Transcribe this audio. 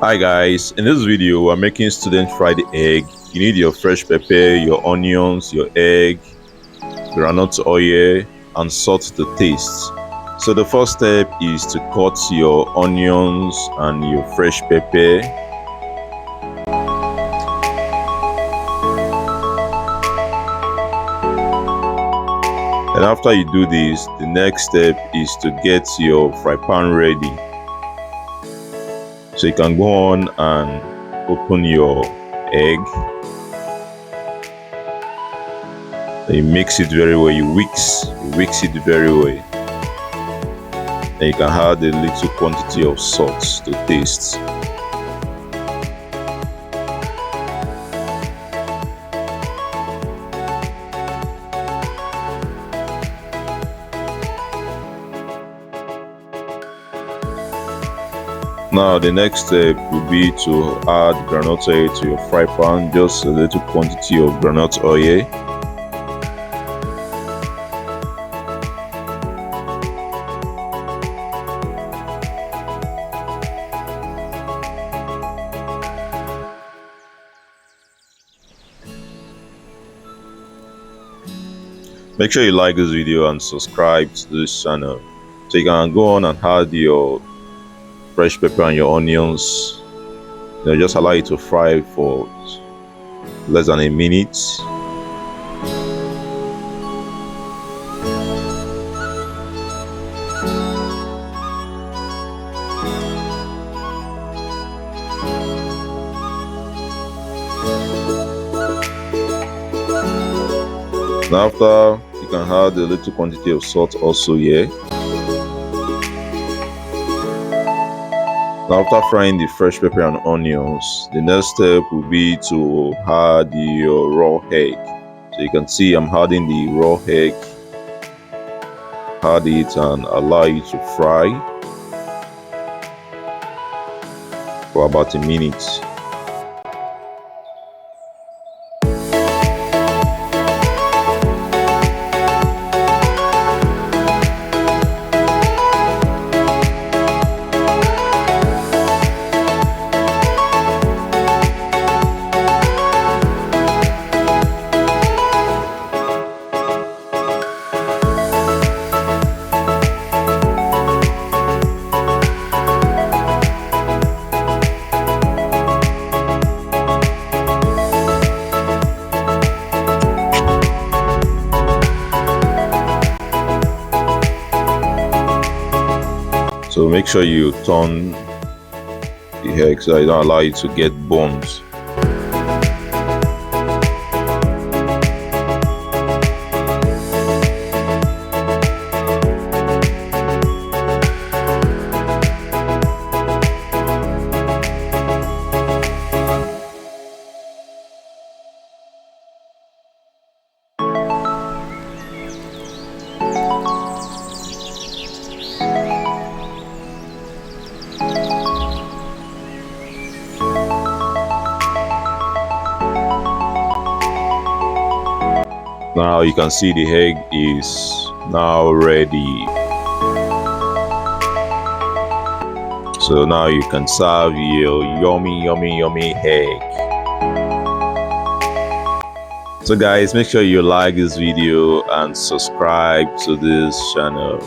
Hi guys, in this video we're making student fried egg. You need your fresh pepper, your onions, your egg, groundnut oil and salt to taste. So the first step is to cut your onions and your fresh pepper. And after you do this, the next step is to get your fry pan ready. So you can go on and open your egg. Then you mix it very well, you whisk it very well. Then you can add a little quantity of salt to taste. Now the next step will be to add groundnut oil to your fry pan, just a little quantity of groundnut oil. Make sure you like this video and subscribe to this channel so you can go on and add your fresh pepper and your onions. Just allow it to fry for less than a minute. Now after, you can add a little quantity of salt also here. Now after frying the fresh pepper and onions, the next step will be to add your raw egg. So you can see I'm adding the raw egg. Add it and allow it to fry for about a minute. So make sure you turn the egg so I don't allow it to get burnt. Now you can see the egg is now ready. So now you can serve your yummy egg. So guys, make sure you like this video and subscribe to this channel.